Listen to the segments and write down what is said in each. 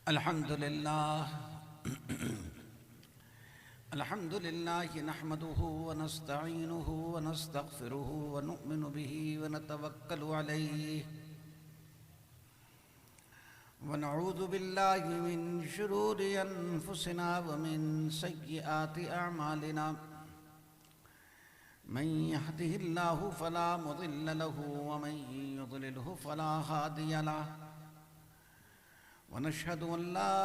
الحمد لله الحمد لله نحمده ونستعينه ونستغفره ونؤمن به ونتوكل عليه ونعوذ بالله من شرور أنفسنا ومن سيئات أعمالنا من يهده الله فلا مضل له ومن يضلله فلا هادي له ونشهد أن لا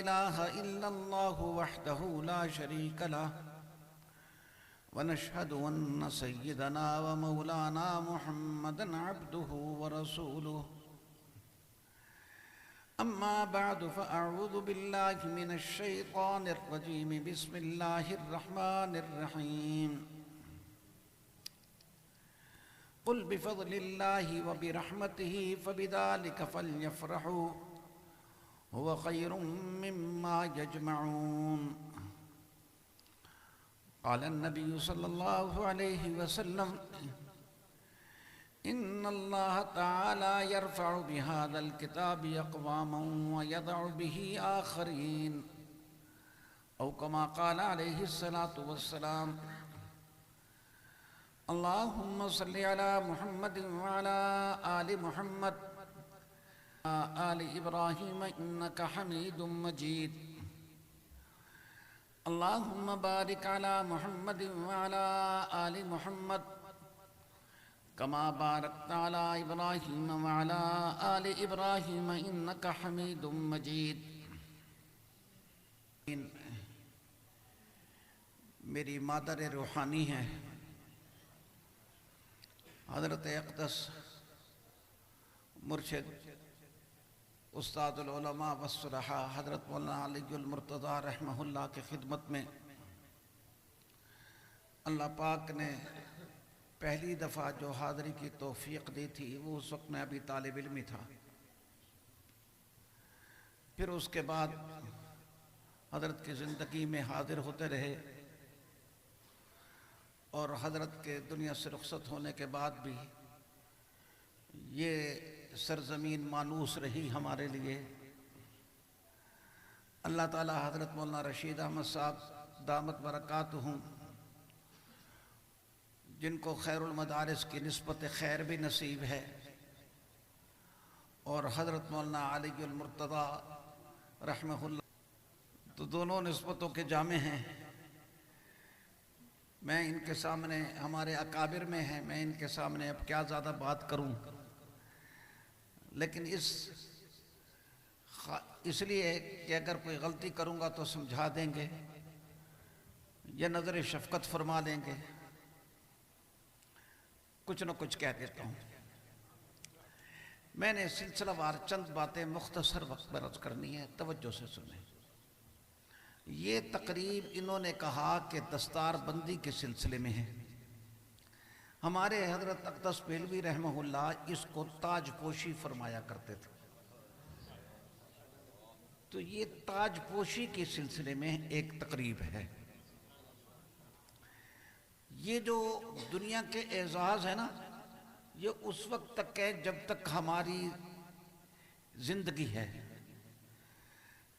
إله إلا الله وحده لا شريك له ونشهد أن سيدنا ومولانا محمدًا عبده ورسوله أما بعد فأعوذ بالله من الشيطان الرجيم بسم الله الرحمن الرحيم قل بفضل الله وبرحمته فبذلك فليفرحوا هو خير مما يجمعون قال النبي صلى الله عليه وسلم إن الله تعالى يرفع بهذا الكتاب أقواما ويضع به آخرين أو كما قال عليه الصلاة والسلام اللهم صل على محمد وعلى آل محمد آل إبراهيم إنك حميد مجيد اللهم بارك على محمد وعلى آل محمد كما باركت على إبراهيم وعلى آل إبراهيم إنك حميد مجيد میری مادر روحانی ہے حضرت اقدس مرشد استاد العلماء والصلحاء حضرت مولانا علی المرتضیٰ رحمہ اللہ کی خدمت میں اللہ پاک نے پہلی دفعہ جو حاضری کی توفیق دی تھی وہ اس وقت میں ابھی طالب علمی تھا. پھر اس کے بعد حضرت کی زندگی میں حاضر ہوتے رہے اور حضرت کے دنیا سے رخصت ہونے کے بعد بھی یہ سرزمین مانوس رہی ہمارے لیے. اللہ تعالی حضرت مولانا رشید احمد صاحب دامت برکاتہم جن کو خیر المدارس کی نسبت خیر بھی نصیب ہے اور حضرت مولانا علی المرتضیٰ رحمہ اللہ تو دونوں نسبتوں کے جامع ہیں. میں ان کے سامنے ہمارے اکابر میں ہیں، میں ان کے سامنے اب کیا زیادہ بات کروں، لیکن اس لیے کہ اگر کوئی غلطی کروں گا تو سمجھا دیں گے یا نظر شفقت فرما لیں گے. کچھ نہ کچھ کہہ دیتا ہوں. میں نے سلسلہ وار چند باتیں مختصر وقت میں عرض کرنی ہے، توجہ سے سنیں. یہ تقریب انہوں نے کہا کہ دستار بندی کے سلسلے میں ہے. ہمارے حضرت اقدس بریلوی رحمہ اللہ اس کو تاج پوشی فرمایا کرتے تھے. تو یہ تاج پوشی کے سلسلے میں ایک تقریب ہے. یہ جو دنیا کے اعزاز ہے نا، یہ اس وقت تک ہے جب تک ہماری زندگی ہے.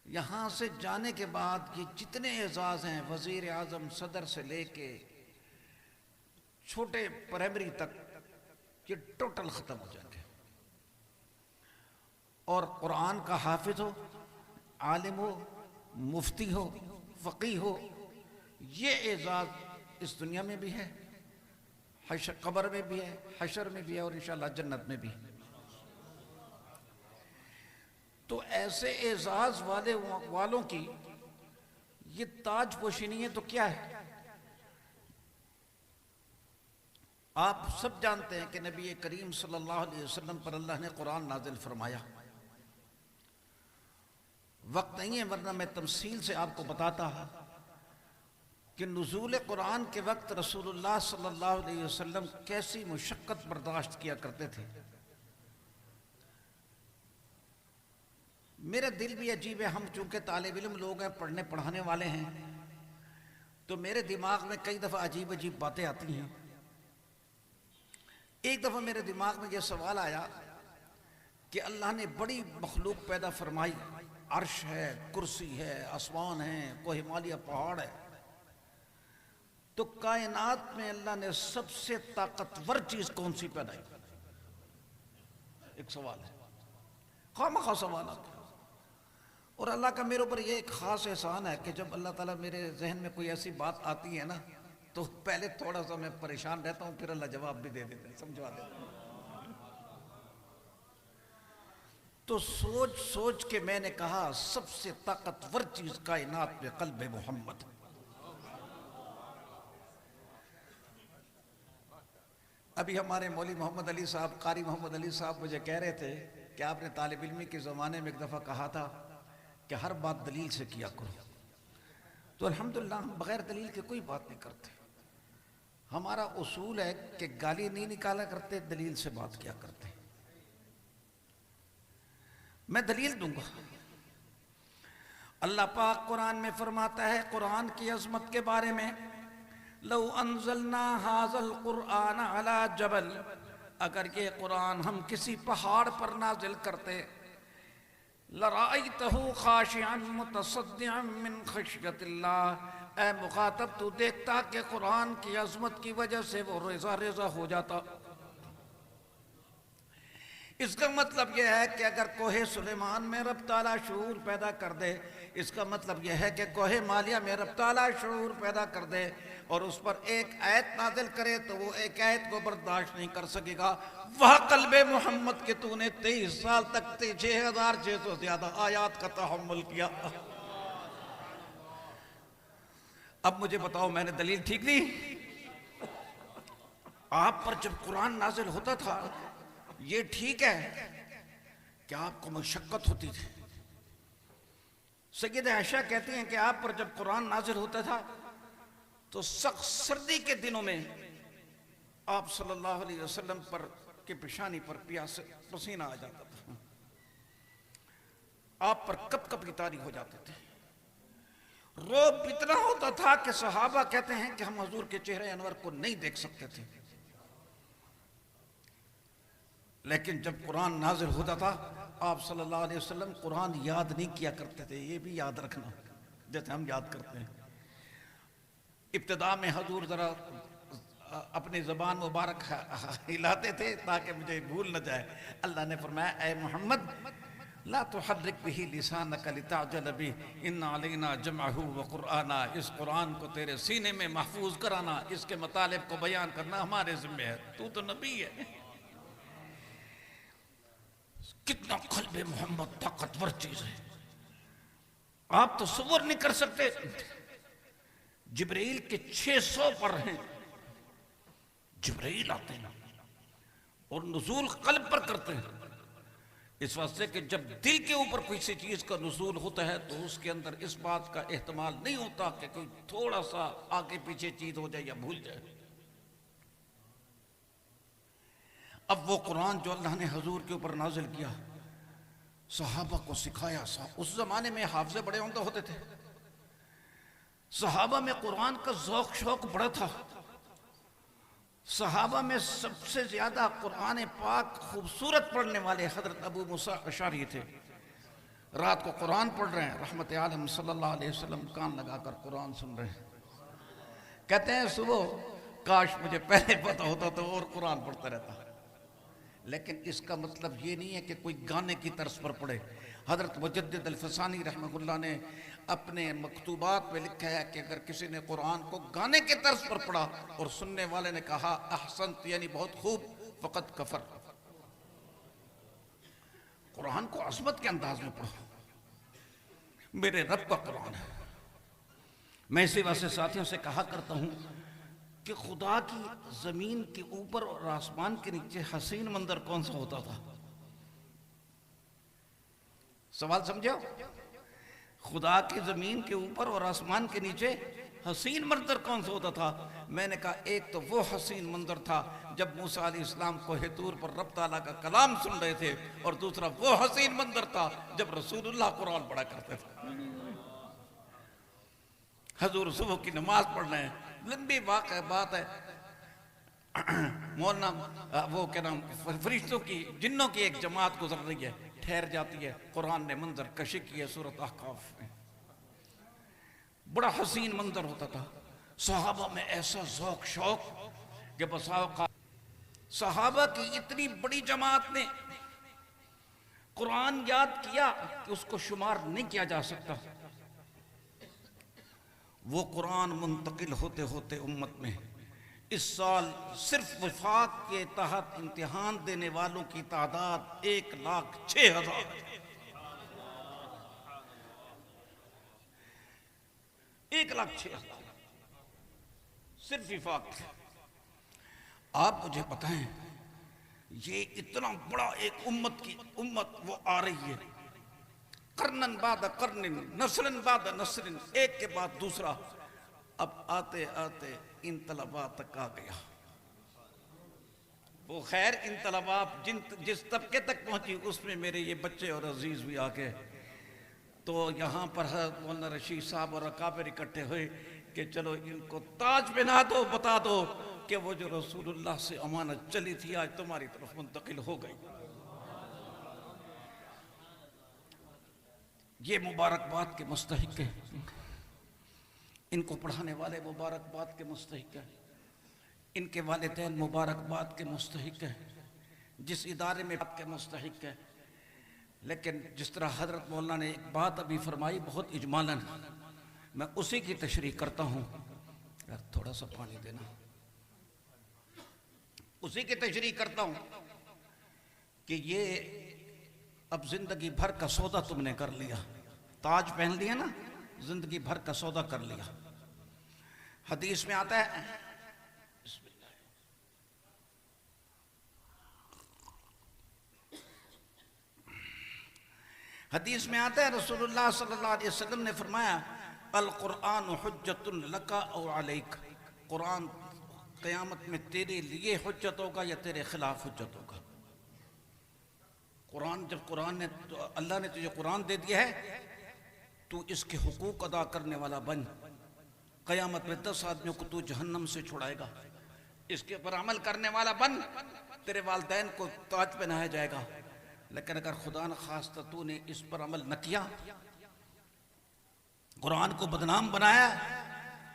یہاں سے جانے کے بعد یہ جتنے اعزاز ہیں، وزیر اعظم صدر سے لے کے چھوٹے پرائمری تک، یہ ٹوٹل ختم ہو جائیں گے. اور قرآن کا حافظ ہو، عالم ہو، مفتی ہو، فقیہ ہو، یہ اعزاز اس دنیا میں بھی ہے، قبر میں بھی ہے، حشر میں بھی ہے اور انشاءاللہ جنت میں بھی. تو ایسے اعزاز والوں کی یہ تاج پوشی نہیں ہے تو کیا ہے؟ آپ سب جانتے ہیں کہ نبی کریم صلی اللہ علیہ وسلم پر اللہ نے قرآن نازل فرمایا. وقت نہیں ہے ورنہ میں تمثیل سے آپ کو بتاتا کہ نزول قرآن کے وقت رسول اللہ صلی اللہ علیہ وسلم کیسی مشقت برداشت کیا کرتے تھے. میرا دل بھی عجیب ہے، ہم چونکہ طالب علم لوگ ہیں، پڑھنے پڑھانے والے ہیں، تو میرے دماغ میں کئی دفعہ عجیب عجیب باتیں آتی ہیں. ایک دفعہ میرے دماغ میں یہ سوال آیا کہ اللہ نے بڑی مخلوق پیدا فرمائی، عرش ہے، کرسی ہے، آسمان ہے، کوہ ہمالیہ پہاڑ ہے، تو کائنات میں اللہ نے سب سے طاقتور چیز کون سی پیدا کی؟ ایک سوال ہے، خواہ سوالات ہے۔ اور اللہ کا میرے اوپر یہ ایک خاص احسان ہے کہ جب اللہ تعالیٰ میرے ذہن میں کوئی ایسی بات آتی ہے نا تو پہلے تھوڑا سا میں پریشان رہتا ہوں، پھر اللہ جواب بھی دے دیتے ہیں، سمجھوا دیتے ہیں۔ تو سوچ سوچ کے میں نے کہا سب سے طاقتور چیز کائنات میں قلب محمد۔ ابھی ہمارے مولوی محمد علی صاحب، قاری محمد علی صاحب مجھے کہہ رہے تھے کہ آپ نے طالب علمی کے زمانے میں ایک دفعہ کہا تھا کہ ہر بات دلیل سے کیا کرو، تو الحمدللہ ہم بغیر دلیل کے کوئی بات نہیں کرتے۔ ہمارا اصول ہے کہ گالی نہیں نکالا کرتے، دلیل سے بات کیا کرتے۔ میں دلیل دوں گا۔ اللہ پاک قرآن میں فرماتا ہے قرآن کی عظمت کے بارے میں، لو انزلنا ھذا القرآن علی جبل، اگر یہ قرآن ہم کسی پہاڑ پر نازل کرتے، لرأیتہ خاشعا متصدعا من خشیۃ اللہ، اے مخاطب تو دیکھتا کہ قرآن کی عظمت کی وجہ سے وہ ریزہ ریزہ ہو جاتا۔ اس کا مطلب یہ ہے کہ اگر کوہ سلیمان میں رب تعالیٰ شعور پیدا کر دے، اس کا مطلب یہ ہے کہ کوہ مالیہ میں رب تعالیٰ شعور پیدا کر دے اور اس پر ایک آیت نازل کرے تو وہ ایک آیت کو برداشت نہیں کر سکے گا۔ وہ قلب محمد کے تو نے 23 سال تک 6600 سے زیادہ آیات کا تحمل کیا۔ اب مجھے بتاؤ میں نے دلیل ٹھیک دی؟ آپ پر جب قرآن نازل ہوتا تھا یہ ٹھیک ہے کہ آپ کو مشقت ہوتی تھی؟ سیدہ عائشہ کہتی ہیں کہ آپ پر جب قرآن نازل ہوتا تھا تو سخت سردی کے دنوں میں آپ صلی اللہ علیہ وسلم پر کی پیشانی پر پسینہ آ جاتا تھا، آپ پر کپ کپ کی طاری ہو جاتے تھے، روب اتنا ہوتا تھا کہ صحابہ کہتے ہیں کہ ہم حضور کے چہرے انور کو نہیں دیکھ سکتے تھے۔ لیکن جب قرآن نازل ہوتا تھا آپ صلی اللہ علیہ وسلم قرآن یاد نہیں کیا کرتے تھے، یہ بھی یاد رکھنا جیسے ہم یاد کرتے ہیں۔ ابتدا میں حضور ذرا اپنی زبان مبارک ہلاتے تھے تاکہ مجھے بھول نہ جائے۔ اللہ نے فرمایا اے محمد لا تحرک به لسانک لتعجل به ان علینا جمعہ وقرآنہ، اس قرآن کو تیرے سینے میں محفوظ کرانا، اس کے مطالب کو بیان کرنا ہمارے ذمہ ہے، تو نبی ہے۔ کتنا قلب محمد طاقتور چیز ہے، آپ تصور نہیں کر سکتے۔ جبرائیل کے 600 پر ہیں، جبرائیل آتے ہیں اور نزول قلب پر کرتے ہیں، اس واسطے کہ جب دل کے اوپر کسی چیز کا نزول ہوتا ہے تو اس کے اندر اس بات کا احتمال نہیں ہوتا کہ کوئی تھوڑا سا آگے پیچھے چیز ہو جائے یا بھول جائے۔ اب وہ قرآن جو اللہ نے حضور کے اوپر نازل کیا، صحابہ کو سکھایا۔ اس زمانے میں حافظے بڑے عمدہ ہوتے تھے، صحابہ میں قرآن کا ذوق شوق بڑا تھا۔ صحابہ میں سب سے زیادہ قرآن پاک خوبصورت پڑھنے والے حضرت ابو موسیٰ اشعری تھے۔ رات کو قرآن پڑھ رہے ہیں، رحمت عالم صلی اللہ علیہ وسلم کان لگا کر قرآن سن رہے ہیں، کہتے ہیں صبح کاش مجھے پہلے پتہ ہوتا تو اور قرآن پڑھتا رہتا۔ لیکن اس کا مطلب یہ نہیں ہے کہ کوئی گانے کی طرز پر پڑھے۔ حضرت مجدد الفسانی رحمہ اللہ نے اپنے مکتوبات میں لکھا ہے کہ اگر کسی نے قرآن کو گانے کے طرز پر پڑھا اور سننے والے نے کہا احسنت یعنی بہت خوب، فقط کفر۔ قرآن کو عظمت کے انداز میں پڑھو، میرے رب کا قرآن ہے۔ میں اسی واسطے ساتھیوں سے کہا کرتا ہوں کہ خدا کی زمین کے اوپر اور آسمان کے نیچے حسین منظر کون سا ہوتا تھا؟ سوال سمجھو، خدا کی زمین کے اوپر اور آسمان کے نیچے حسین منظر کون سا ہوتا تھا؟ میں نے کہا ایک تو وہ حسین منظر تھا جب موسیٰ علیہ السلام کوہ طور پر رب تعالیٰ کا کلام سن رہے تھے، اور دوسرا وہ حسین منظر تھا جب رسول اللہ قرآن پڑھا کرتے تھے۔ حضور صبح کی نماز پڑھ رہے ہیں، لمبی واقع بات ہے، مولانا وہ کیا نام فرشتوں کی جنوں کی ایک جماعت گزر رہی ہے، ٹھہر جاتی ہے. قرآن نے منظر کشی کی ہے سورۃ احقاف میں. بڑا حسین منظر ہوتا تھا. صحابہ میں ایسا ذوق شوق کہ بسا اوقات صحابہ کی اتنی بڑی جماعت نے قرآن یاد کیا کہ اس کو شمار نہیں کیا جا سکتا. وہ قرآن منتقل ہوتے ہوتے امت میں اس سال صرف وفاق کے تحت امتحان دینے والوں کی تعداد 1,06,000. 1,06,000 صرف وفاق. آپ مجھے بتائیں یہ اتنا بڑا ایک امت وہ آ رہی ہے قرنن بعد قرنن نسلن بعد نسلن ایک کے بعد دوسرا. اب آتے آتے ان طلبات تک آ گیا. وہ خیر ان طلبات جس طبقے تک پہنچی اس میں میرے یہ بچے اور عزیز بھی آ گئے. تو یہاں پر حضرت مولانا رشید صاحب اور اکابر اکٹھے ہوئے کہ چلو ان کو تاج پہنا دو, بتا دو کہ وہ جو رسول اللہ سے امانت چلی تھی آج تمہاری طرف منتقل ہو گئی. یہ مبارکباد کے مستحق ہیں. ان کو پڑھانے والے مبارکباد کے مستحق ہیں. ان کے والدین مبارکباد کے مستحق ہیں. جس ادارے میں کے مستحق ہیں. لیکن جس طرح حضرت مولانا نے ایک بات ابھی فرمائی بہت اجمالاً, میں اسی کی تشریح کرتا ہوں. یار تھوڑا سا پانی دینا. اسی کی تشریح کرتا ہوں کہ یہ اب زندگی بھر کا سودا تم نے کر لیا. تاج پہن لیا نا, زندگی بھر کا سودا کر لیا. حدیث میں آتا ہے رسول اللہ صلی اللہ علیہ وسلم نے فرمایا القرآن حجت لک او علیک. قرآن قیامت میں تیرے لیے حجت ہوگا یا تیرے خلاف حجت ہوگا. جب اللہ نے تجھے قرآن دے دیا ہے تو اس کے حقوق ادا کرنے والا بن. قیامت میں 10 آدمیوں کو تو جہنم سے چھڑائے گا. اس کے پر عمل کرنے والا بن. تیرے والدین کو تاج پہنایا جائے گا. لیکن اگر خدا نخواستہ تو نے اس پر عمل نہ کیا, قرآن کو بدنام بنایا,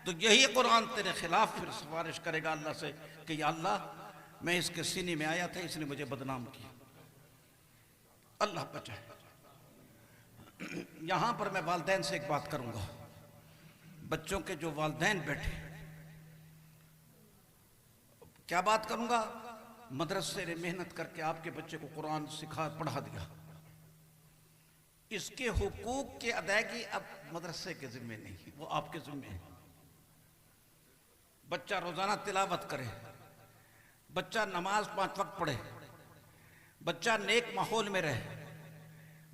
تو یہی قرآن تیرے خلاف پھر سفارش کرے گا اللہ سے کہ یا اللہ میں اس کے سینے میں آیا تھا, اس نے مجھے بدنام کیا. اللہ بچائے. یہاں پر میں والدین سے ایک بات کروں گا. بچوں کے جو والدین بیٹھے, کیا بات کروں گا؟ مدرسے نے محنت کر کے آپ کے بچے کو قرآن سکھا پڑھا دیا. اس کے حقوق کی ادائیگی اب مدرسے کے ذمہ نہیں, وہ آپ کے ذمہ ہے. بچہ روزانہ تلاوت کرے, بچہ نماز 5 وقت پڑھے, بچہ نیک ماحول میں رہے,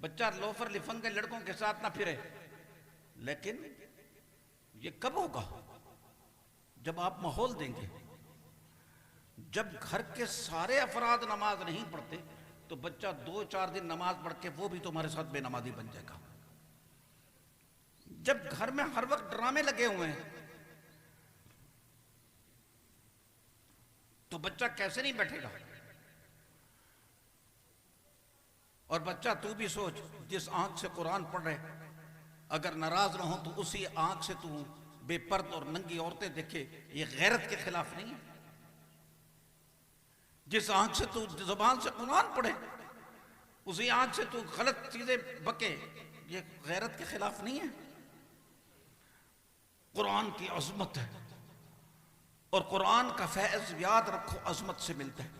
بچہ لوفر لفنگے لڑکوں کے ساتھ نہ پھرے. لیکن یہ کب ہوگا؟ جب آپ ماحول دیں گے. جب گھر کے سارے افراد نماز نہیں پڑھتے تو بچہ 2-4 دن نماز پڑھ کے وہ بھی تمہارے ساتھ بے نمازی بن جائے گا. جب گھر میں ہر وقت ڈرامے لگے ہوئے ہیں تو بچہ کیسے نہیں بیٹھے گا؟ اور بچہ تو بھی سوچ, جس آنکھ سے قرآن پڑھ رہے اگر ناراض نہ ہو تو اسی آنکھ سے تو بے پرد اور ننگی عورتیں دیکھے, یہ غیرت کے خلاف نہیں ہے. جس آنکھ سے تو زبان سے قرآن پڑھے اسی آنکھ سے تو غلط چیزیں بکے, یہ غیرت کے خلاف نہیں ہے. قرآن کی عظمت ہے اور قرآن کا فیض یاد رکھو عظمت سے ملتا ہے.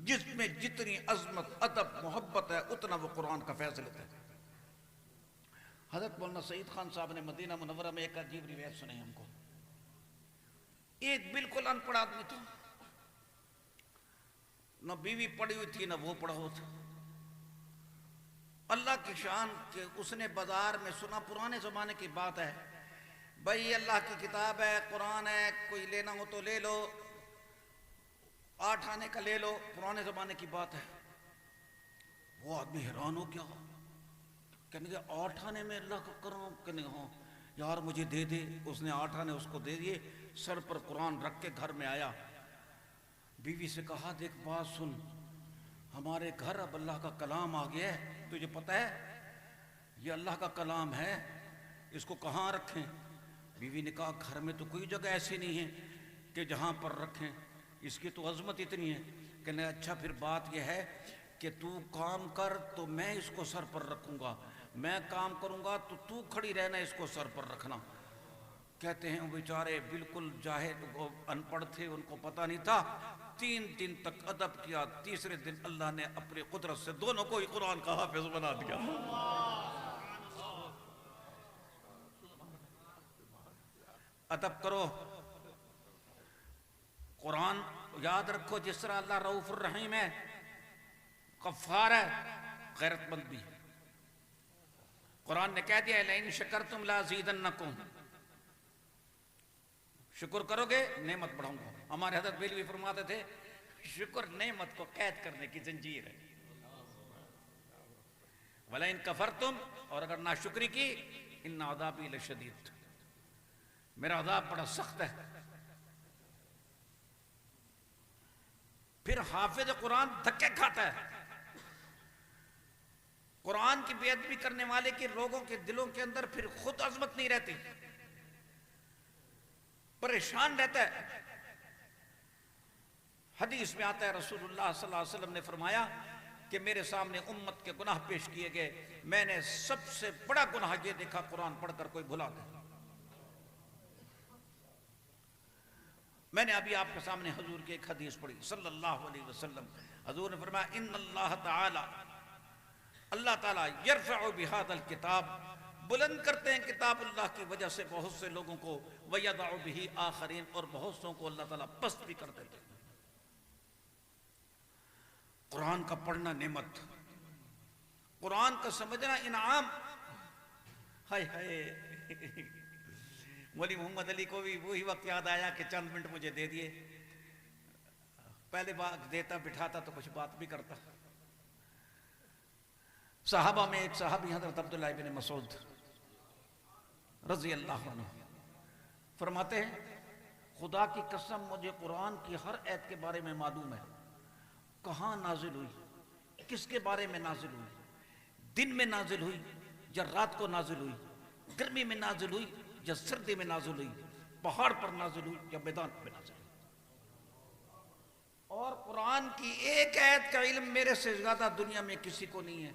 جس میں جتنی عظمت ادب محبت ہے اتنا وہ قرآن کا فیض لیتا ہے. حضرت مولانا سعید خان صاحب نے مدینہ منورہ میں ایک عجیب روایت سنائی ہم کو. ایک بالکل ان پڑھ آدمی تھا, نہ بیوی پڑھی ہوئی تھی نہ وہ پڑھا ہوا تھا. اللہ کی شان کہ اس نے بازار میں سنا, پرانے زمانے کی بات ہے, بھائی اللہ کی کتاب ہے, قرآن ہے, کوئی لینا ہو تو لے لو, 8 آنے کا لے لو, پرانے زمانے کی بات ہے. وہ آدمی حیران ہو گیا, کہنے کہ 8 آنے میں اللہ کا کرم, کہنے ہاں یار مجھے دے دے. اس نے 8 آنے اس کو دے دیے, سر پر قرآن رکھ کے گھر میں آیا. بیوی سے کہا دیکھ بات سن, ہمارے گھر اب اللہ کا کلام آ گیا ہے، تجھے پتہ ہے یہ اللہ کا کلام ہے، اس کو کہاں رکھیں؟ بیوی نے کہا گھر میں تو کوئی جگہ ایسی نہیں ہے کہ جہاں پر رکھیں، اس کی تو عظمت اتنی ہے۔ کہنے اچھا پھر بات یہ ہے کہ تو کام کر تو میں اس کو سر پر رکھوں گا، میں کام کروں گا تو کھڑی رہنا اس کو سر پر رکھنا۔ کہتے ہیں وہ بیچارے بالکل جاہل ان پڑھ تھے، ان کو پتہ نہیں تھا۔ 3 دن تک ادب کیا، تیسرے دن اللہ نے اپنی قدرت سے دونوں کو ہی قرآن کا حافظ بنا دیا۔ ادب کرو، قرآن یاد رکھو، جس طرح اللہ رؤوف الرحیم ہے، غفار ہے، غیرت مند بھی۔ قرآن نے کہہ دیا لئن شکرتم لازیدنکم، شکر کرو گے نعمت بڑھاؤں گا۔ ہمارے حضرت بریلوی فرماتے تھے شکر نعمت کو قید کرنے کی زنجیر ہے، وَلَئِن كَفَرْتُمْ، اور اگر ناشکری کی، إِنَّ عَذَابِي لَشَدِيدٌ، میرا عذاب بڑا سخت ہے۔ پھر حافظ قرآن دھکے کھاتا ہے، قرآن کی بے ادبی کرنے والے کے لوگوں کے دلوں کے اندر پھر خود عظمت نہیں رہتی، پریشان رہتا ہے۔ حدیث میں آتا ہے رسول اللہ صلی اللہ علیہ وسلم نے فرمایا کہ میرے سامنے امت کے گناہ پیش کیے گئے، میں نے سب سے بڑا گناہ یہ دیکھا قرآن پڑھ کر کوئی بھلا دے۔ میں نے ابھی آپ کے سامنے حضور کی ایک حدیث پڑھی صلی اللہ علیہ وسلم، حضور نے فرمایا ان اللہ تعالی، اللہ تعالیٰ یرفع بہذا الکتاب، بلند کرتے ہیں کتاب اللہ کی وجہ سے بہت سے لوگوں کو، ویضع بہ آخرین، اور بہت سوں کو اللہ تعالیٰ پست بھی کر دیتے ہیں۔ قرآن کا پڑھنا نعمت، قرآن کا سمجھنا انعام۔ ہائے ہائے، مولی محمد علی کو بھی وہی وقت یاد آیا کہ چند منٹ مجھے دے دیے، پہلے بات دیتا بٹھاتا تو کچھ بات بھی کرتا۔ صحابہ میں ایک صحابی حضرت عبداللہ بن مسعود رضی اللہ عنہ فرماتے ہیں خدا کی قسم مجھے قرآن کی ہر آیت کے بارے میں معلوم ہے، کہاں نازل ہوئی، کس کے بارے میں نازل ہوئی، دن میں نازل ہوئی یا رات کو نازل ہوئی، گرمی میں نازل ہوئی یا سردی میں نازل ہوئی، پہاڑ پر نازل ہوئی یا میدان پر نازل ہوئی۔ اور قرآن کی ایک آیت کا علم میرے سے زیادہ دنیا میں کسی کو نہیں ہے۔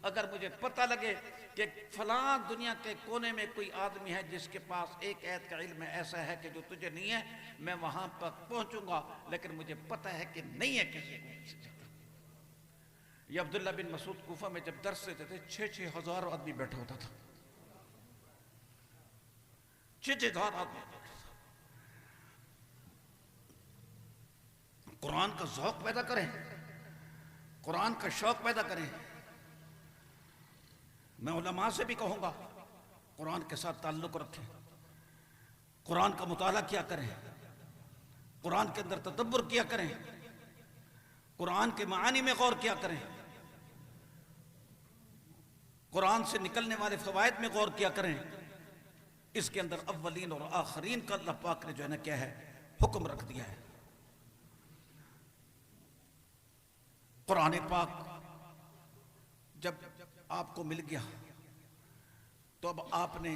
اگر مجھے پتہ لگے کہ فلاں دنیا کے کونے میں کوئی آدمی ہے جس کے پاس ایک آیت کا علم ایسا ہے کہ جو تجھے نہیں ہے، میں وہاں پر پہنچوں گا، لیکن مجھے پتہ ہے کہ نہیں ہے کسی کو۔ یہ عبداللہ بن مسعود کوفہ میں جب درس دیتے تھے 6,000 ہزار آدمی بیٹھا ہوتا تھا، 6,000 ہزار آدمی بیٹھا تھا۔ قرآن کا ذوق پیدا کریں، قرآن کا شوق پیدا کریں۔ میں علماء سے بھی کہوں گا قرآن کے ساتھ تعلق رکھیں، قرآن کا مطالعہ کیا کریں، قرآن کے اندر تدبر کیا کریں، قرآن کے معانی میں غور کیا کریں، قرآن سے نکلنے والے فوائد میں غور کیا کریں۔ اس کے اندر اولین اور آخرین کا اللہ پاک نے جو ہے نا کیا ہے حکم رکھ دیا ہے۔ قرآن پاک جب آپ کو مل گیا تو اب آپ نے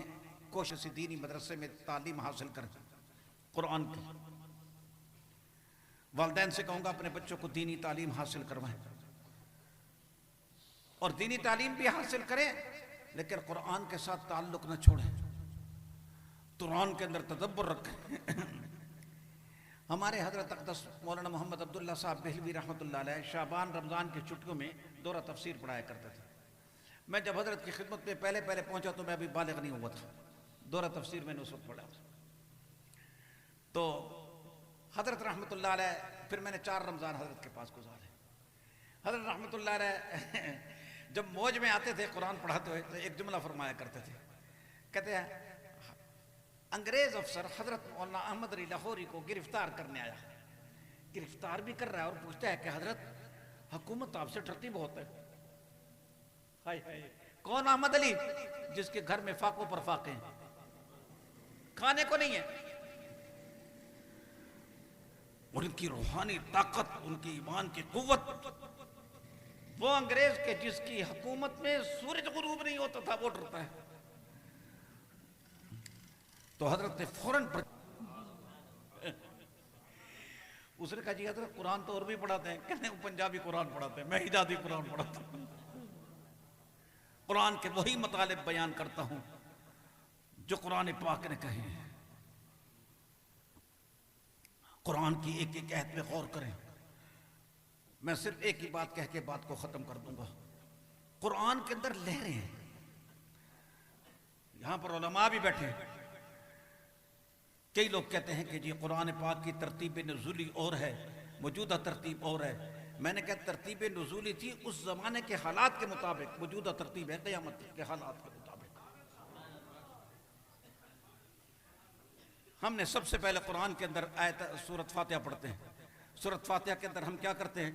کوشش دینی مدرسے میں تعلیم حاصل کر قرآن کی۔ والدین سے کہوں گا اپنے بچوں کو دینی تعلیم حاصل کروائیں، اور دینی تعلیم بھی حاصل کریں لیکن قرآن کے ساتھ تعلق نہ چھوڑیں، قرآن کے اندر تدبر رکھیں۔ ہمارے حضرت اقدس مولانا محمد عبداللہ صاحب بہلوی رحمۃ اللہ علیہ شعبان رمضان کی چھٹیوں میں دورہ تفسیر پڑھایا کرتے تھے۔ میں جب حضرت کی خدمت میں پہلے پہنچا تو میں ابھی بالغ نہیں ہوا تھا، دورہ تفسیر میں نے اس وقت پڑھا تو حضرت رحمۃ اللہ علیہ، پھر میں نے 4 رمضان حضرت کے پاس گزارے۔ حضرت رحمۃ اللہ علیہ جب موج میں آتے تھے قرآن پڑھاتے ہوئے تو ایک جملہ فرمایا کرتے تھے، کہتے ہیں انگریز افسر حضرت مولانا احمد علی لاہوری کو گرفتار کرنے آیا، گرفتار بھی کر رہا ہے اور پوچھتا ہے کہ حضرت حکومت آپ سے ڈرتی بہت ہے۔ ہائے ہائے، کون احمد علی؟ جس کے گھر میں فاقوں پر فاقے ہیں، کھانے کو نہیں ہے۔ اور ان کی روحانی طاقت، ان کی ایمان کی قوت وہ انگریز کے جس کی حکومت میں سورج غروب نہیں ہوتا تھا وہ ڈرتا ہے. تو حضرت نے فوراً اس نے کہا جی حضرت قرآن تو اور بھی پڑھاتے ہیں. کہنے وہ پنجابی قرآن پڑھاتے ہیں, میں حجازی قرآن پڑھاتا ہوں. قرآن کے وہی مطالب بیان کرتا ہوں جو قرآن پاک نے کہے ہیں. قرآن کی ایک ایک آیت پہ غور کریں. میں صرف ایک ہی بات کہہ کے بات کو ختم کر دوں گا. قرآن کے اندر لہریں ہیں. یہاں پر علماء بھی بیٹھے ہیں. کئی لوگ کہتے ہیں کہ جی قرآن پاک کی ترتیب نزولی اور ہے, موجودہ ترتیب اور ہے. میں نے کہا ترتیب نزولی تھی اس زمانے کے حالات کے مطابق, موجودہ ترتیب ہے قیامت کے حالات کے مطابق. ہم نے سب سے پہلے قرآن کے اندر آیت سورۃ فاتحہ پڑھتے ہیں. سورۃ فاتحہ کے اندر ہم کیا کرتے ہیں؟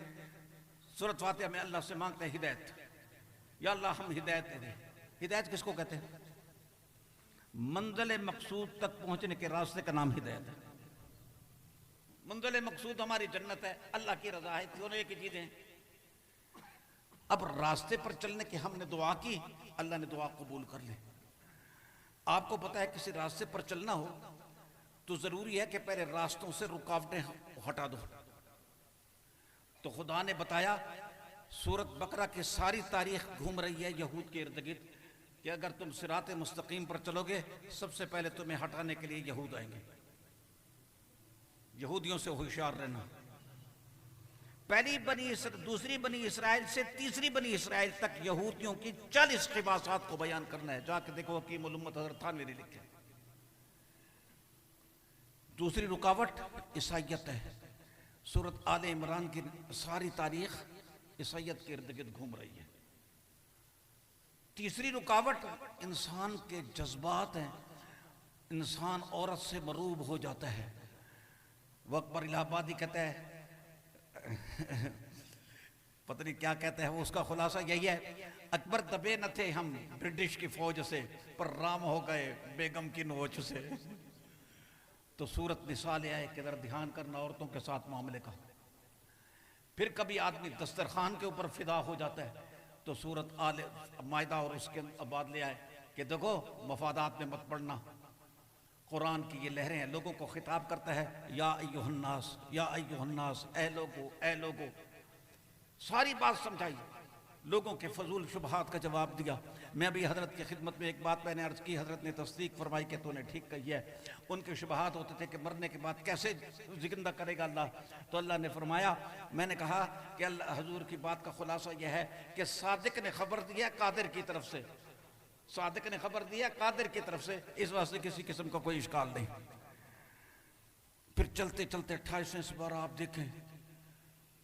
سورۃ فاتحہ میں اللہ سے مانگتے ہیں ہدایت. یا اللہ ہم ہدایت دے دیں. ہدایت کس کو کہتے ہیں؟ منزل مقصود تک پہنچنے کے راستے کا نام ہدایت ہے. منزل مقصود ہماری جنت ہے, اللہ کی رضا ہے, دونوں ایک ہی چیزیں ہیں. اب راستے پر چلنے کی ہم نے دعا کی, اللہ نے دعا قبول کر لی. آپ کو پتا ہے کسی راستے پر چلنا ہو تو ضروری ہے کہ پہلے راستوں سے رکاوٹیں ہٹا دو. تو خدا نے بتایا سورۃ بقرہ کی ساری تاریخ گھوم رہی ہے یہود کے ارد گرد کہ اگر تم صراط مستقیم پر چلو گے سب سے پہلے تمہیں ہٹانے کے لیے یہود آئیں گے. یہودیوں سے ہوشیار رہنا. پہلی دوسری بنی اسرائیل سے تیسری بنی اسرائیل تک یہودیوں کی 40 خباثات کو بیان کرنا ہے. جا کے دیکھو حکیم الامت حضرت تھانوی نے لکھے. دوسری رکاوٹ عیسائیت ہے. سورۃ آل عمران کی ساری تاریخ عیسائیت کے ارد گرد گھوم رہی ہے. تیسری رکاوٹ انسان کے جذبات ہیں. انسان عورت سے مروب ہو جاتا ہے. وہ اکبر الہ آبادی کہتا ہے پتہ نہیں کیا کہتا ہے وہ, اس کا خلاصہ یہی ہے اکبر دبے نہ تھے ہم برٹش کی فوج سے پر رام ہو گئے بیگم کی نوچ سے. تو سورت نساء لے آئے کہ ذرا دھیان کرنا عورتوں کے ساتھ معاملے کا. پھر کبھی آدمی دسترخوان کے اوپر فدا ہو جاتا ہے تو سورت آل مائدہ اور اس کے بعد لے آئے کہ دیکھو مفادات میں مت پڑنا. قرآن کی یہ لہریں ہیں, لوگوں کو خطاب کرتا ہے یا ایھا الناس, یا ایھا الناس, اے لوگو, اے لوگو. ساری بات سمجھائی, لوگوں کے فضول شبہات کا جواب دیا. میں ابھی حضرت کی خدمت میں ایک بات میں نے عرض کی, حضرت نے تصدیق فرمائی کہ تو نے ٹھیک کہی ہے. ان کے شبہات ہوتے تھے کہ مرنے کے بعد کیسے زندہ کرے گا اللہ. تو اللہ نے فرمایا, میں نے کہا کہ اللہ حضور کی بات کا خلاصہ یہ ہے کہ صادق نے خبر دیا قادر کی طرف سے, صادق نے خبر دیا قادر کی طرف سے, اس واسطے کسی قسم کا کوئی اشکال نہیں. پھر چلتے چلتے 28 سپارہ آپ دیکھیں,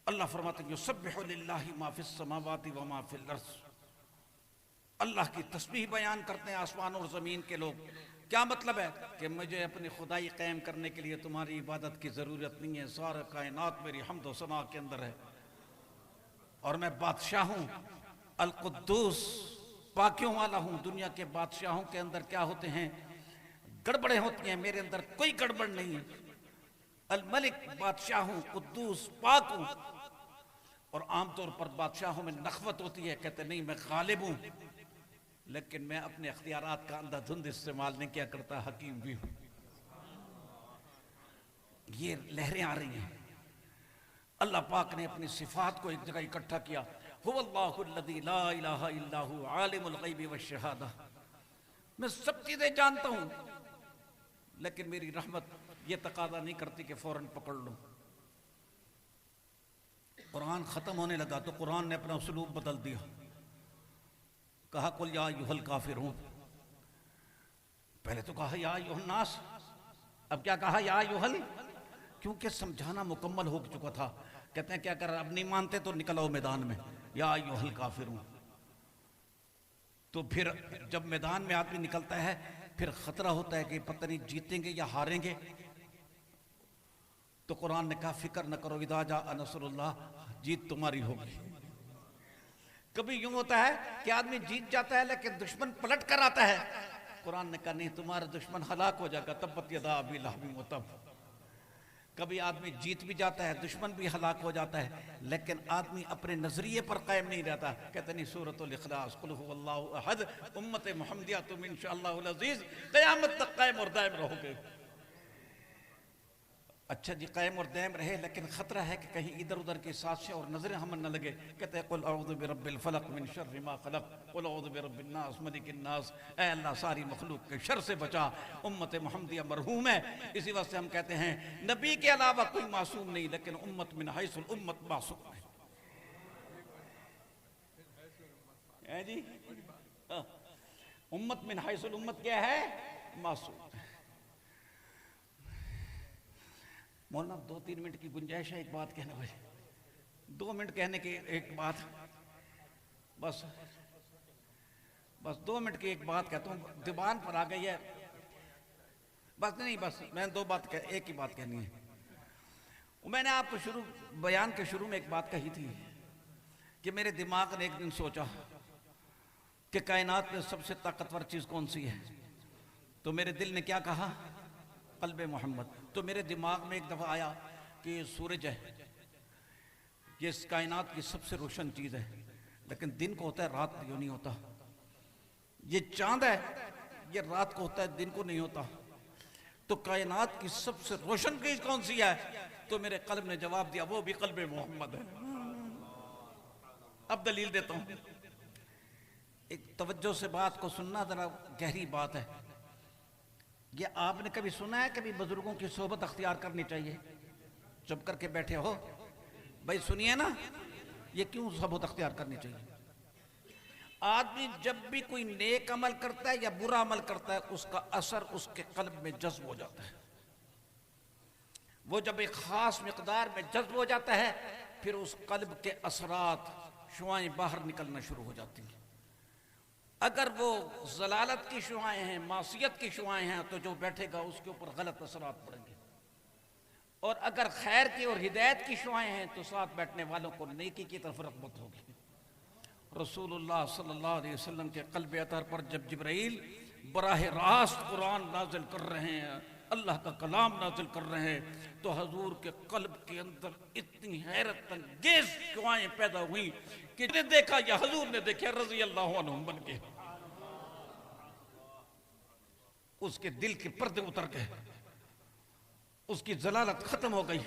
اللہ فرماتے ہیں یسبح للہ ما فی السماوات و ما فی الارض. اللہ کی تسبیح بیان کرتے ہیں آسمان اور زمین کے لوگ. کیا مطلب ہے؟ کہ مجھے اپنی خدائی قائم کرنے کے لیے تمہاری عبادت کی ضرورت نہیں ہے. سارا کائنات میری حمد و ثنا کے اندر ہے, اور میں بادشاہ ہوں القدوس, پاکیوں والا ہوں. دنیا کے بادشاہوں کے اندر کیا ہوتے ہیں؟ گڑبڑیں ہوتی ہیں, میرے اندر کوئی گڑبڑ نہیں ہے. الملک, بادشاہ ہوں, قدوس, پاک ہوں. اور عام طور پر بادشاہوں میں نخوت ہوتی ہے, کہتے نہیں میں غالب ہوں, لیکن میں اپنے اختیارات کا اندھا دھند استعمال نہیں کیا کرتا, حکیم بھی ہوں. یہ لہریں آ رہی ہیں. اللہ پاک نے اپنی صفات کو ایک جگہ اکٹھا کیا. هو اللہ الذی لا الہ الا هو عالم الغیب والشہادہ. میں سب چیزیں جانتا ہوں, لیکن میری رحمت یہ تقاضا نہیں کرتی کہ فوراً پکڑ لوں. قرآن ختم ہونے لگا تو قرآن نے اپنا اسلوب بدل دیا. کہا قل یا ایھا الکافرون. پہلے تو کہا یا ایھا الناس, اب کیا کہا یا ایھا, کیونکہ سمجھانا مکمل ہو چکا تھا. کہتے ہیں کیا کر اب نہیں مانتے تو نکل آؤ میدان میں, یا ایھا الکافرون. تو پھر جب میدان میں آدمی نکلتا ہے پھر خطرہ ہوتا ہے کہ پتہ نہیں جیتیں گے یا ہاریں گے. تو قرآن نے کہا فکر نہ کرو, اذا جاء نصر اللہ, جیت تمہاری ہوگی. کبھی یوں ہوتا ہے کہ آدمی جیت جاتا ہے لیکن دشمن پلٹ کر آتا ہے. قرآن نے کہا نہیں, تمہارا دشمن ہلاک ہو جائے گا. تبت یدا ابی لہب وتب. کبھی آدمی جیت بھی جاتا ہے، دشمن بھی ہلاک ہو جاتا ہے، لیکن آدمی اپنے نظریے پر قائم نہیں رہتا. کہتے نہیں سورۃ الاخلاص قل هو اللہ احد، امت محمدیہ تم انشاءاللہ العزیز قیامت تک قائم اور دائم رہو گے. اچھا جی قائم اور دائم رہے، لیکن خطرہ ہے کہ کہیں ادھر ادھر کی سازشیں اور نظریں ہم نہ لگے. کہتے ہیں قل اعوذ برب الفلق من شر ما خلق، قل اعوذ برب الناس ملک الناس، اے اللہ ساری مخلوق کے شر سے بچا. امت محمدیہ مرحوم ہے، اسی وجہ سے ہم کہتے ہیں نبی کے علاوہ کوئی معصوم نہیں، لیکن امت من حیث الامت معصوم ہے جی. امت من حیث الامت کیا ہے؟ معصوم. مولانا 2-3 منٹ کی گنجائش ہے ایک بات کہنے بھائی، 2 منٹ کہنے کی ایک بات، بس 2 منٹ کی ایک بات کہتا ہوں، زبان پر آ گئی ہے بس. نہیں بس میں 2 بات ایک ہی بات کہنی ہے. میں نے آپ کو بیان کے شروع میں ایک بات کہی تھی کہ میرے دماغ نے ایک دن سوچا کہ کائنات میں سب سے طاقتور چیز کون سی ہے، تو میرے دل نے کیا کہا؟ قلب محمد. تو میرے دماغ میں ایک دفعہ آیا کہ یہ سورج ہے، یہ اس کائنات کی سب سے روشن چیز ہے، لیکن دن کو ہوتا ہے رات کو نہیں ہوتا. یہ چاند ہے، یہ رات کو ہوتا ہے دن کو نہیں ہوتا. تو کائنات کی سب سے روشن چیز کون سی ہے؟ تو میرے قلب نے جواب دیا وہ بھی قلب محمد ہے. اب دلیل دیتا ہوں، ایک توجہ سے بات کو سننا، ذرا گہری بات ہے. یہ آپ نے کبھی سنا ہے کبھی بزرگوں کی صحبت اختیار کرنی چاہیے؟ چپ کر کے بیٹھے ہو بھائی، سنیے نا، یہ کیوں صحبت اختیار کرنی چاہیے؟ آدمی جب بھی کوئی نیک عمل کرتا ہے یا برا عمل کرتا ہے، اس کا اثر اس کے قلب میں جذب ہو جاتا ہے. وہ جب ایک خاص مقدار میں جذب ہو جاتا ہے، پھر اس قلب کے اثرات شعاعیں باہر نکلنا شروع ہو جاتی ہیں. اگر وہ ضلالت کی شعاعیں ہیں، معصیت کی شعاعیں ہیں، تو جو بیٹھے گا اس کے اوپر غلط اثرات پڑیں گے. اور اگر خیر کی اور ہدایت کی شعاعیں ہیں تو ساتھ بیٹھنے والوں کو نیکی کی طرف رغبت ہوگی. رسول اللہ صلی اللہ علیہ وسلم کے قلب اطہر پر جب جبرائیل براہ راست قرآن نازل کر رہے ہیں، اللہ کا کلام نازل کر رہے ہیں، تو حضور کے قلب کے اندر اتنی حیرت انگیز شعاعیں پیدا ہوئیں کہ نے دیکھا یا حضور نے دیکھا رضی اللہ عنہ بن کے اس کے دل کے پردے اتر گئے، اس کی ضلالت ختم ہو گئی.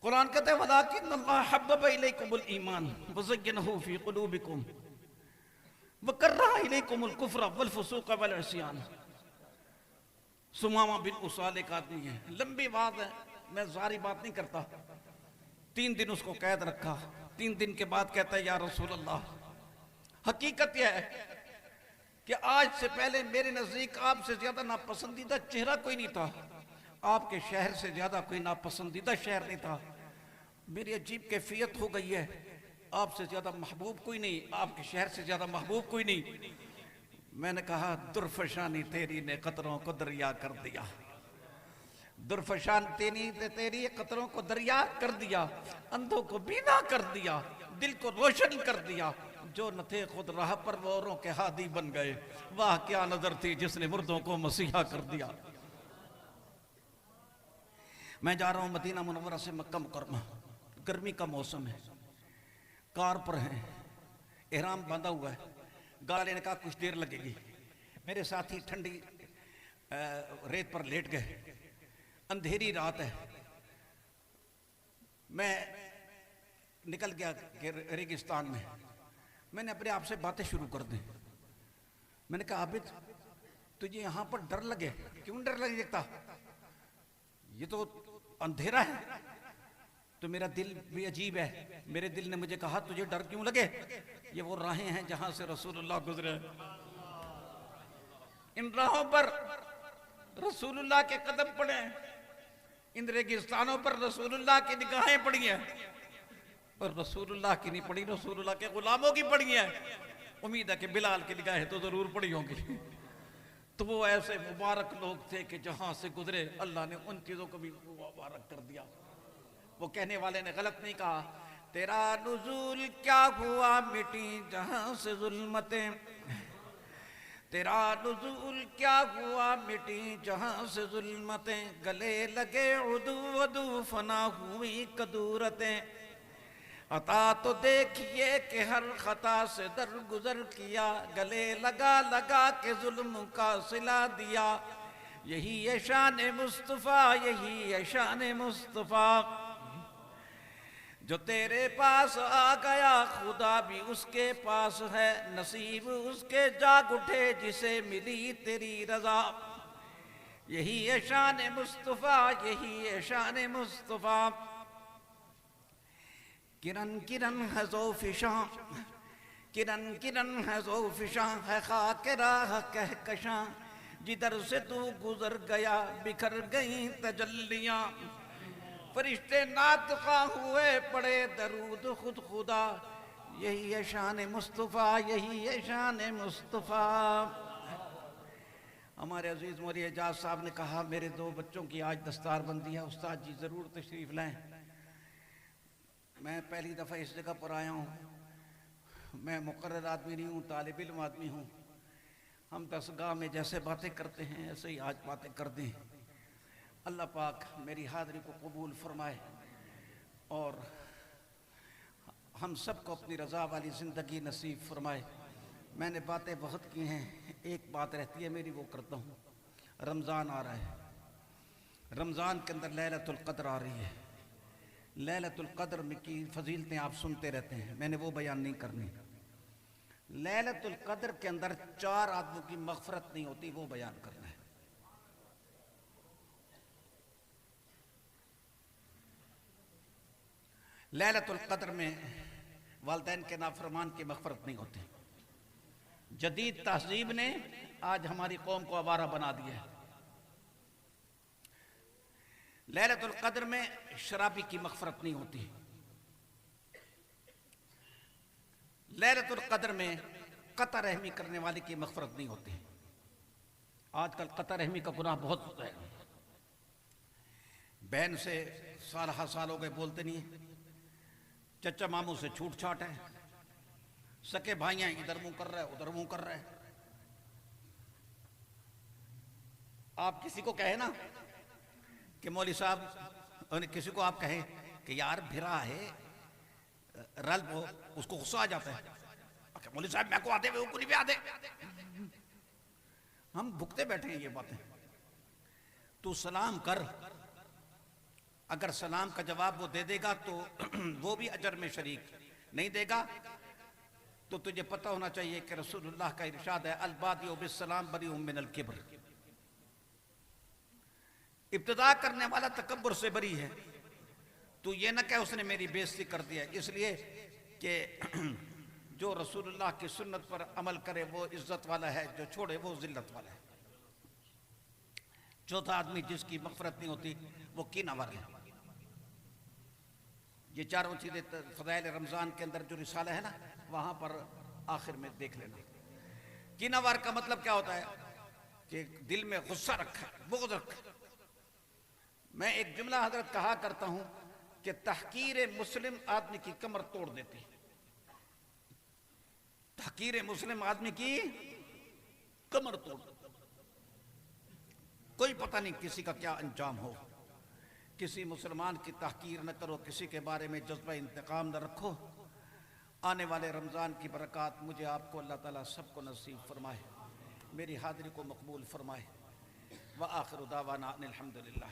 قرآن کہتا ہے وَلَٰكِنَّ اللَّهَ حَبَّبَ إِلَيْكُمُ الْإِيمَانَ وَزَيَّنَهُ فِي قُلُوبِكُمْ وَكَرَّهَ إِلَيْكُمُ الْكُفْرَ وَالْفُسُوقَ وَالْعِصْيَانَ. سمامہ بن اسال ایک آدمی ہے، لمبی بات ہے، میں ساری بات نہیں کرتا. 3 دن اس کو قید رکھا. 3 دن کے بعد کہتا ہے یا رسول اللہ، حقیقت یہ ہے کہ آج سے پہلے میرے نزدیک آپ سے زیادہ ناپسندیدہ چہرہ کوئی نہیں تھا، آپ کے شہر سے زیادہ کوئی ناپسندیدہ شہر نہیں تھا. میری عجیب کیفیت ہو گئی ہے، آپ سے زیادہ محبوب کوئی نہیں، آپ کے شہر سے زیادہ محبوب کوئی نہیں. میں نے کہا درفشانی تیری نے قطروں کو دریا کر دیا، درفشان تیری قطروں کو دریا کر دیا، اندھوں کو بینا کر دیا، دل کو روشن کر دیا. جو نہ تھے خود راہ پر وہ اوروں کے ہادی بن گئے. واہ کیا نظر تھی جس نے مردوں کو مسیحا کر دیا. میں جا رہا ہوں مدینہ منورہ سے مکہ مکرمہ، گرمی کا موسم ہے، کار پر ہیں، احرام باندھا ہوا ہے. گالے نے کہا کچھ دیر لگے گی. میرے ساتھی ٹھنڈی ریت پر لیٹ گئے، اندھیری رات ہے. میں نکل گیا ریگستان میں نے اپنے آپ سے باتیں شروع کر دیں. میں نے کہا عابد تجھے یہاں پر ڈر لگے؟ کیوں ڈر لگے دیکھتا، یہ تو اندھیرا ہے. تو میرا دل بھی عجیب ہے، میرے دل نے مجھے کہا تجھے ڈر کیوں لگے؟ یہ وہ راہیں ہیں جہاں سے رسول اللہ گزرے، ان راہوں پر رسول اللہ کے قدم پڑے ہیں، ان ریگستانوں پر رسول اللہ کی نگاہیں پڑی ہیں، اور رسول اللہ کی نہیں پڑی، رسول اللہ کے غلاموں کی پڑی ہیں. امید ہے کہ بلال کی نگاہیں تو ضرور پڑی ہوں گی. تو وہ ایسے مبارک لوگ تھے کہ جہاں سے گزرے اللہ نے ان چیزوں کو بھی مبارک کر دیا. وہ کہنے والے نے غلط نہیں کہا، تیرا نزول کیا ہوا مٹی جہاں سے ظلمتیں، تیرا نزول کیا ہوا مٹی جہاں سے ظلمتیں، گلے لگے عدو عدو فنا ہوئی کدورتیں، عطا تو دیکھیے کہ ہر خطا سے درگزر کیا، گلے لگا لگا کے ظلم کا صلہ دیا، یہی ہے شان مصطفیٰ، یہی ہے شان مصطفیٰ، جو تیرے پاس آ گیا خدا بھی اس کے پاس ہے، نصیب اس کے جاگ اٹھے جسے ملی تیری رضا، یہی ہے شان مصطفیٰ، یہی ہے شان مصطفیٰ، کرن کرن ہے ذوفشاں، کرن کرن ہے ذوفشاں، ہے خاک راہ کہکشاں، جدھر سے تو گزر گیا بکھر گئیں تجلیاں، فرشتے نعت خواں ہوئے پڑے درود خود خدا، یہی ہے شان مصطفیٰ، یہی ہے شان مصطفیٰ۔ ہمارے عزیز مولوی اعجاز صاحب نے کہا میرے 2 بچوں کی آج دستار بندی ہے، استاد جی ضرور تشریف لائیں۔ میں پہلی دفعہ اس جگہ پر آیا ہوں، میں مقرر آدمی نہیں ہوں، طالب علم آدمی ہوں، ہم دستگاہ میں جیسے باتیں کرتے ہیں ایسے ہی آج باتیں کر دیں۔ اللہ پاک میری حاضری کو قبول فرمائے اور ہم سب کو اپنی رضا والی زندگی نصیب فرمائے۔ میں نے باتیں بہت کی ہیں، ایک بات رہتی ہے میری وہ کرتا ہوں۔ رمضان آ رہا ہے، رمضان کے اندر لیلۃ القدر آ رہی ہے، لیلۃ القدر میں کی فضیلتیں آپ سنتے رہتے ہیں، میں نے وہ بیان نہیں کرنی۔ لیلۃ القدر کے اندر 4 آدمیوں کی مغفرت نہیں ہوتی، وہ بیان کرنا ہے۔ لیلۃ القدر میں والدین کے نافرمان کی مغفرت نہیں ہوتی۔ جدید تہذیب نے آج ہماری قوم کو آوارہ بنا دیا ہے۔ لیلۃ القدر میں شرابی کی مغفرت نہیں ہوتی، لیلۃ القدر میں قطع رحمی کرنے والے کی مغفرت نہیں ہوتی۔ آج کل قطع رحمی کا گناہ بہت ہوتا ہے، بہن سے سال ہر سال ہو گئے بولتے نہیں ہیں، چچا ماموں سے چھوٹ چھاٹ ہے، سکے بھائیاں ادھر منہ کر رہے ادھر منہ کر رہے۔ آپ کسی کو کہیں نا کہ مولوی صاحب، کسی کو آپ کہیں کہ یار بھرا ہے رل وہ، اس کو غصہ آ جاتا ہے، مولوی صاحب میں کو آتے ہوئے کو نہیں بھی آتے۔ ہم بھگتے بیٹھے ہیں یہ باتیں۔ تو سلام کر، اگر سلام کا جواب وہ دے دے گا تو وہ بھی اجر میں شریک، نہیں دے گا تو تجھے پتہ ہونا چاہیے کہ رسول اللہ کا ارشاد ہے البادئ بالسلام بریء من الکبر، ابتدا کرنے والا تکبر سے بری ہے۔ تو یہ نہ کہ اس نے میری بے عزتی کر دیا، اس لیے کہ جو رسول اللہ کی سنت پر عمل کرے وہ عزت والا ہے، جو چھوڑے وہ ذلت والا ہے۔ چوتھا آدمی جس کی مغفرت نہیں ہوتی وہ کینہ ور ہے۔ یہ 4 چیزیں فضائل رمضان کے اندر جو رسالہ ہے نا وہاں پر آخر میں دیکھ لینا۔ کینہ ور کا مطلب کیا ہوتا ہے کہ دل میں غصہ رکھا، بغض رکھا۔ میں ایک جملہ حضرت کہا کرتا ہوں کہ تحقیر مسلم آدمی کی کمر توڑ دیتی، تحقیر مسلم آدمی کی کمر توڑ، کوئی پتہ نہیں کسی کا کیا انجام ہو۔ کسی مسلمان کی تحقیر نہ کرو، کسی کے بارے میں جذبہ انتقام نہ رکھو۔ آنے والے رمضان کی برکات مجھے آپ کو اللہ تعالیٰ سب کو نصیب فرمائے، میری حاضری کو مقبول فرمائے۔ وآخر دعوانا ان الحمدللہ۔